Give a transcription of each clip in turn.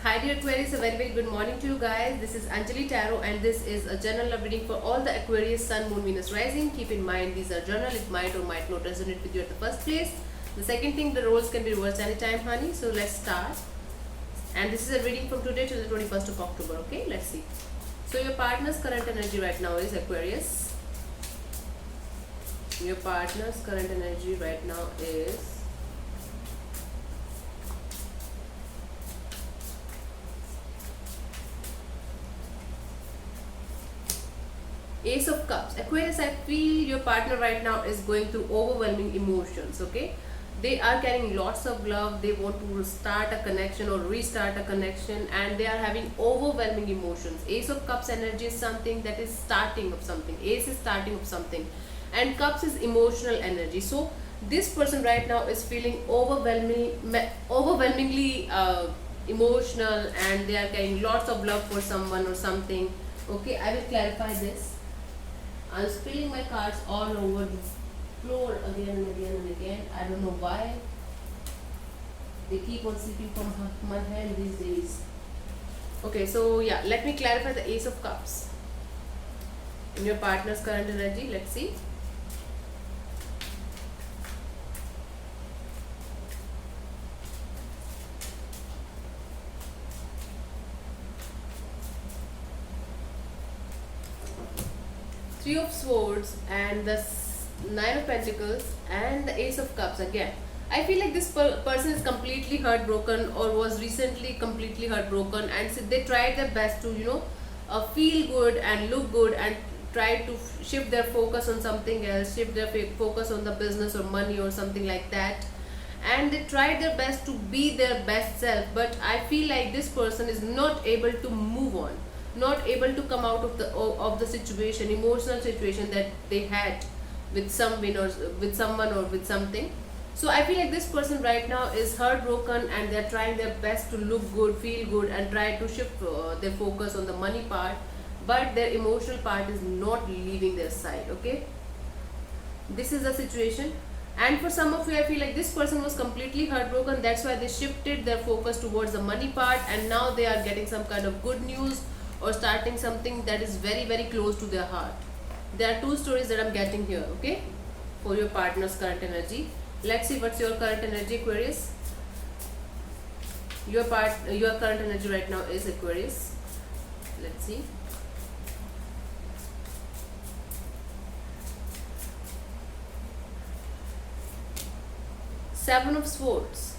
Hi dear Aquarius, a very good morning to you guys. This is Anjali Tarot and this is a general love reading for all the Aquarius Sun, Moon, Venus rising. Keep in mind these are general, it might or might not resonate with you at the first place. The second thing, the roles can be reversed anytime, honey. So let's start. And this is a reading from today till the 21st of October, okay? Let's see. So your partner's current energy right now is Aquarius. Your partner's current energy right now is Ace of Cups. Aquarius, I feel your partner right now is going through overwhelming emotions, okay? They are carrying lots of love. They want to start a connection or restart a connection, and they are having overwhelming emotions. Ace of Cups energy is something that is starting of something. Ace is starting of something. And Cups is emotional energy. So this person right now is feeling overwhelmingly emotional, and they are carrying lots of love for someone or something. Okay, I will clarify this. I'm spilling my cards all over the floor again and again and again. I don't know why. They keep on slipping from my hand these days. Okay, so yeah, let me clarify the Ace of Cups. In your partner's current energy, let's see. Three of Swords and the Nine of Pentacles and the Ace of Cups again. I feel like this person is completely heartbroken or was recently completely heartbroken, and so they tried their best to feel good and look good and try to shift their focus on something else, shift their focus on the business or money or something like that, and they tried their best to be their best self. But I feel like this person is not able to move on, not able to come out of the situation, emotional situation that they had with someone or with something. So I feel like this person right now is heartbroken, and they're trying their best to look good, feel good, and try to shift their focus on the money part, but their emotional part is not leaving their side. Okay, this is the situation. And for some of you, I feel like this person was completely heartbroken, that's why they shifted their focus towards the money part, and now they are getting some kind of good news or starting something that is very close to their heart. There are two stories that I'm getting here, okay, for your partner's current energy. Let's see what's your current energy, Aquarius. Your current energy right now is Aquarius. Let's see. Seven of Swords.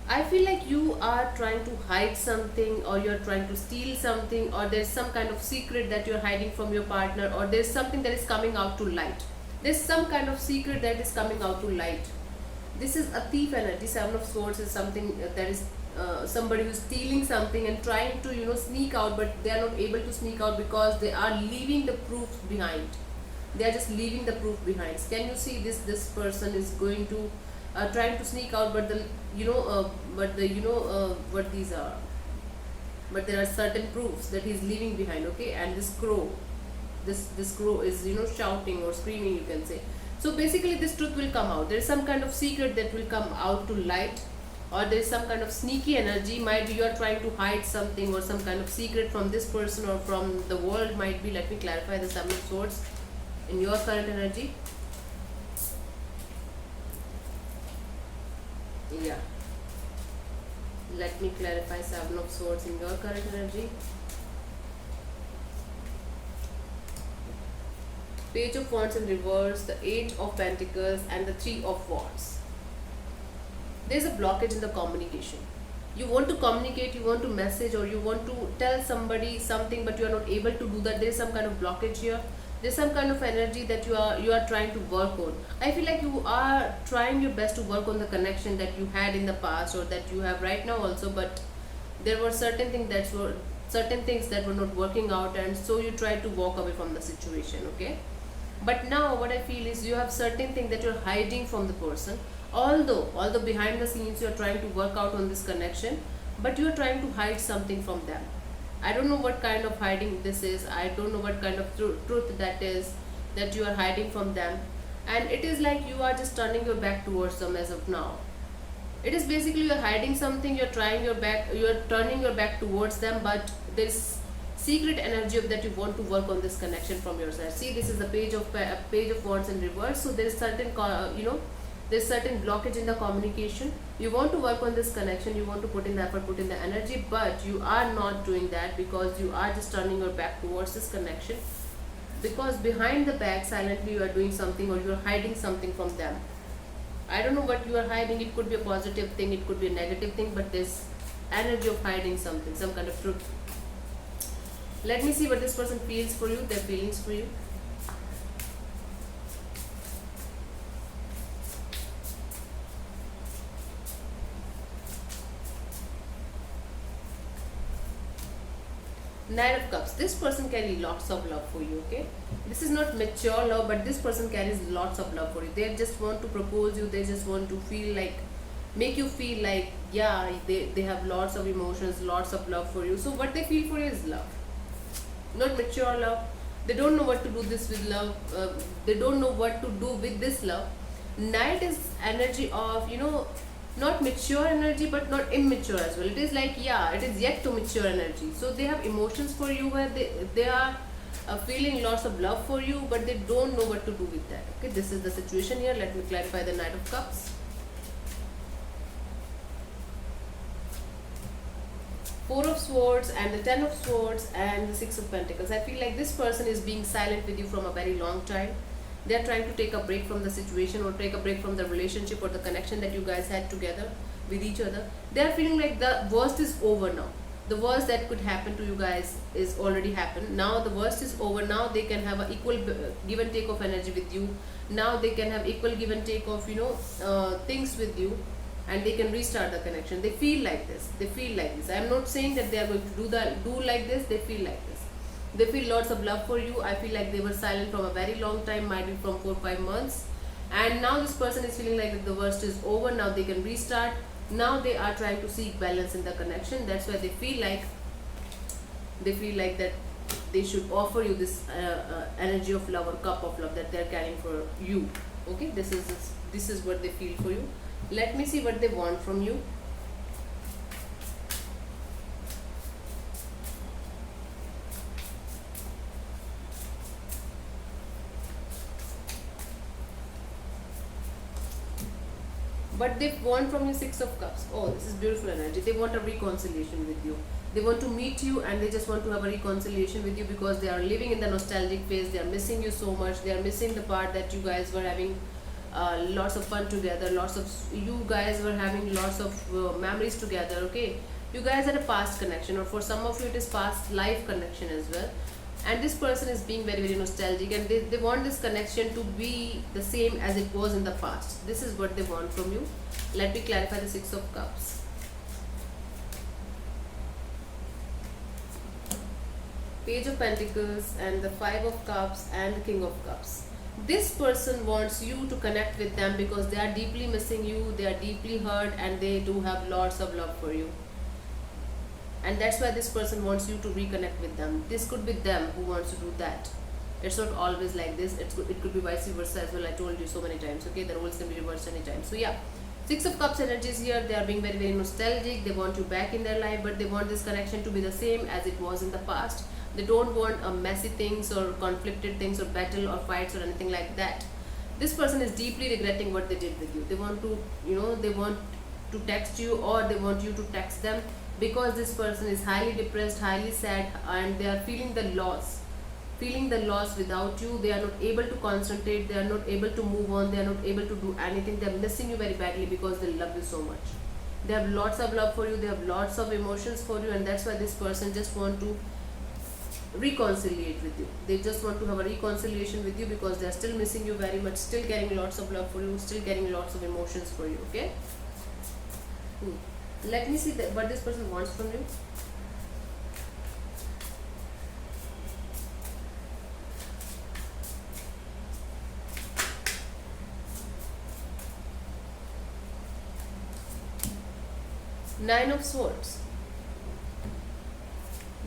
I feel like you are trying to hide something, or you're trying to steal something, or there's some kind of secret that you're hiding from your partner, or there's something that is coming out to light. There's some kind of secret that is coming out to light. This is a thief energy. Seven of Swords is something that is somebody who's stealing something and trying to sneak out, but they are not able to sneak out because they are leaving the proof behind. They are just leaving the proof behind. Can you see this person is going to trying to sneak out, but what these are, but there are certain proofs that he's leaving behind. Okay, and this crow is shouting or screaming, you can say. So basically this truth will come out. There is some kind of secret that will come out to light, or there is some kind of sneaky energy. Might be you are trying to hide something or some kind of secret from this person or from the world. Might be. Let me clarify the Seven of Swords in your current energy. Yeah, let me clarify Seven of Swords in your current energy. Page of Wands in reverse, the Eight of Pentacles and the Three of Wands. There is a blockage in the communication. You want to communicate, you want to message, or you want to tell somebody something, but you are not able to do that. There is some kind of blockage here. There's some kind of energy that you are trying to work on. I feel like you are trying your best to work on the connection that you had in the past, or that you have right now also, but there were certain things that were not working out, and so you try to walk away from the situation. Okay, but now what I feel is you have certain things that you're hiding from the person, although behind the scenes you're trying to work out on this connection, but you're trying to hide something from them. I don't know what kind of hiding this is. I don't know what kind of truth that is that you are hiding from them. And it is like you are just turning your back towards them as of now. It is basically you're hiding something, you're trying your back, you're turning your back towards them, but there's secret energy of that you want to work on this connection from your side. See, this is the page of wands in reverse. So there is certain there's certain blockage in the communication. You want to work on this connection, you want to put in the effort, put in the energy, but you are not doing that because you are just turning your back towards this connection, because behind the back silently you are doing something, or you are hiding something from them. I don't know what you are hiding. It could be a positive thing, it could be a negative thing, but there's energy of hiding something, some kind of truth. Let me see what this person feels for you, their feelings for you. Nine of Cups. This person carries lots of love for you, okay? This is not mature love, but this person carries lots of love for you. They just want to propose you, they just want to feel like, make you feel like, yeah, they have lots of emotions, lots of love for you. So what they feel for you is love, not mature love. They don't know what to do this with love. They don't know what to do with this love. Knight is energy of, not mature energy, but not immature as well. It is like, yeah, it is yet to mature energy. So they have emotions for you where they are feeling lots of love for you, but they don't know what to do with that. Okay, this is the situation here. Let me clarify the Knight of Cups. Four of Swords and the Ten of Swords and the Six of Pentacles. I feel like this person is being silent with you from a very long time. They are trying to take a break from the situation, or take a break from the relationship or the connection that you guys had together with each other. They are feeling like the worst is over now. The worst that could happen to you guys is already happened. Now the worst is over. Now they can have an equal give and take of energy with you. Now they can have equal give and take of things with you, and they can restart the connection. They feel like this. They feel like this. I am not saying that they are going to do like this. They feel like this. They feel lots of love for you. I feel like they were silent from a very long time, might be from 4-5 months. And now this person is feeling like that the worst is over. Now they can restart. Now they are trying to seek balance in the connection. That's why they feel like that they should offer you this energy of love, or cup of love that they are carrying for you. Okay, this is what they feel for you. Let me see what they want from you. But they want from you Six of Cups. Oh, this is beautiful energy. They want a reconciliation with you. They want to meet you, and they just want to have a reconciliation with you because they are living in the nostalgic phase. They are missing you so much. They are missing the part that you guys were having lots of fun together. You guys were having lots of memories together. Okay, you guys had a past connection, or for some of you it is past life connection as well. And this person is being very, very nostalgic, and they want this connection to be the same as it was in the past. This is what they want from you. Let me clarify the Six of Cups. Page of Pentacles and the Five of Cups and the King of Cups. This person wants you to connect with them because they are deeply missing you, they are deeply hurt, and they do have lots of love for you. And that's why this person wants you to reconnect with them. This could be them who wants to do that. It's not always like this. It could be vice versa as well. I told you so many times. Okay, the roles can be reversed anytime. So yeah, Six of Cups energies here. They are being very, very nostalgic. They want you back in their life, but they want this connection to be the same as it was in the past. They don't want messy things or conflicted things or battle or fights or anything like that. This person is deeply regretting what they did with you. They want to, they want to text you, or they want you to text them, because this person is highly depressed, highly sad, and they are feeling the loss without you. They are not able to concentrate, they are not able to move on, they are not able to do anything. They are missing you very badly because they love you so much. They have lots of love for you, they have lots of emotions for you, and that's why this person just want to reconciliate with you. They just want to have a reconciliation with you because they are still missing you very much, still carrying lots of love for you, still carrying lots of emotions for you. Okay, let me see what this person wants from you. Nine of Swords.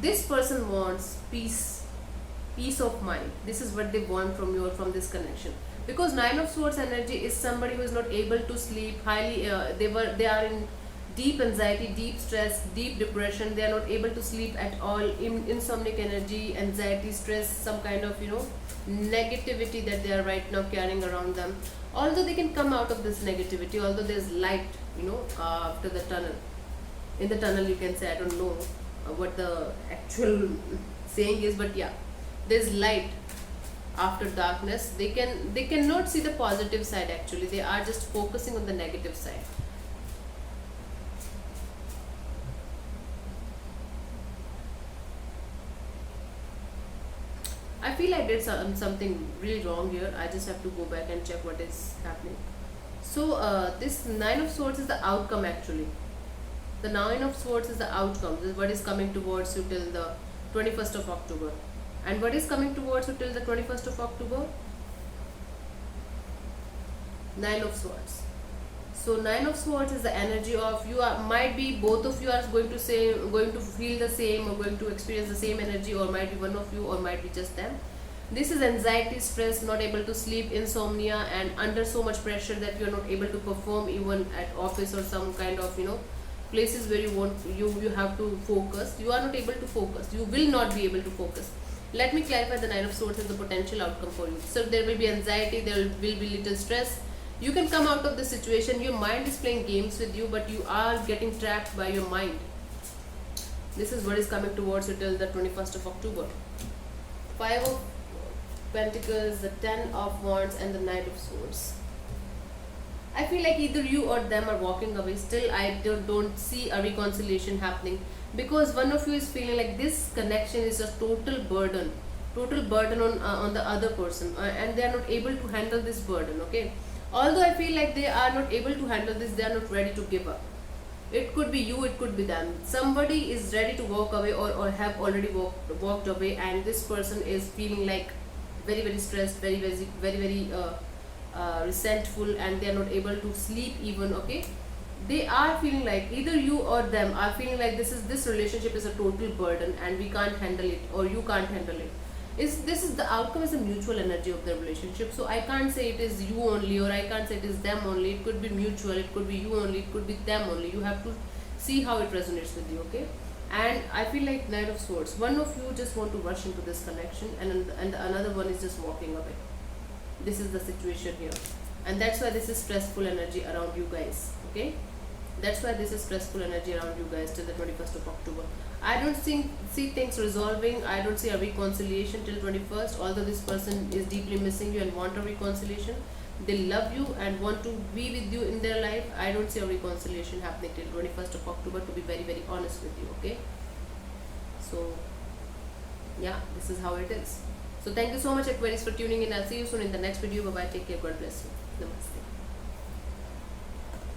This person wants peace of mind. This is what they want from you, or from this connection. because Nine of Swords energy is somebody who is not able to sleep highly. They are in deep anxiety, deep stress, deep depression. They are not able to sleep at all. Insomniac energy, anxiety, stress, some kind of negativity that they are right now carrying around them. Although they can come out of this negativity, although there's light, after the tunnel. In the tunnel, you can say, I don't know what the actual saying is, but yeah, there's light after darkness. They cannot see the positive side. Actually, they are just focusing on the negative side. I feel I did something really wrong here. I just have to go back and check what is happening. So this Nine of Swords is the outcome actually. The Nine of Swords is the outcome. This is what is coming towards you till the 21st of October. And what is coming towards you till the 21st of October? Nine of Swords. So Nine of Swords is the energy of you are, might be both of you are going to feel the same or going to experience the same energy, or might be one of you or might be just them. This is anxiety, stress, not able to sleep, insomnia, and under so much pressure that you are not able to perform even at office or some kind of places where you have to focus. You are not able to focus. You will not be able to focus. Let me clarify the Nine of Swords as the potential outcome for you. So there will be anxiety, there will be little stress. You can come out of the situation. Your mind is playing games with you, but you are getting trapped by your mind. This is what is coming towards you till the 21st of October. Five of Pentacles, the Ten of Wands, and the Knight of Swords. I feel like either you or them are walking away. Still, I don't see a reconciliation happening, because one of you is feeling like this connection is a total burden on the other person, and they are not able to handle this burden. Okay, although I feel like they are not able to handle this, they are not ready to give up. It could be you, it could be them. Somebody is ready to walk away, or have already walked away, and this person is feeling like very very stressed, very resentful, and they are not able to sleep even. Okay, they are feeling like either you or them are feeling like this relationship is a total burden and we can't handle it, or you can't handle it. This is the outcome is a mutual energy of the relationship. So I can't say it is you only, or I can't say it is them only. It could be mutual, it could be you only, it could be them only. You have to see how it resonates with you. Okay, and I feel like Knight of Swords, one of you just want to rush into this connection, and another one is just walking away. This is the situation here, and that's why this is stressful energy around you guys. Okay, that's why this is stressful energy around you guys till the 21st of October. I don't see things resolving. I don't see a reconciliation till 21st, although this person is deeply missing you and want a reconciliation. They love you and want to be with you in their life. I don't see a reconciliation happening till 21st of October, to be very honest with you. Okay, so yeah, this is how it is. So thank you so much, Aquarius, for tuning in. I'll see you soon in the next video. Bye bye, take care, God bless you. Namaste.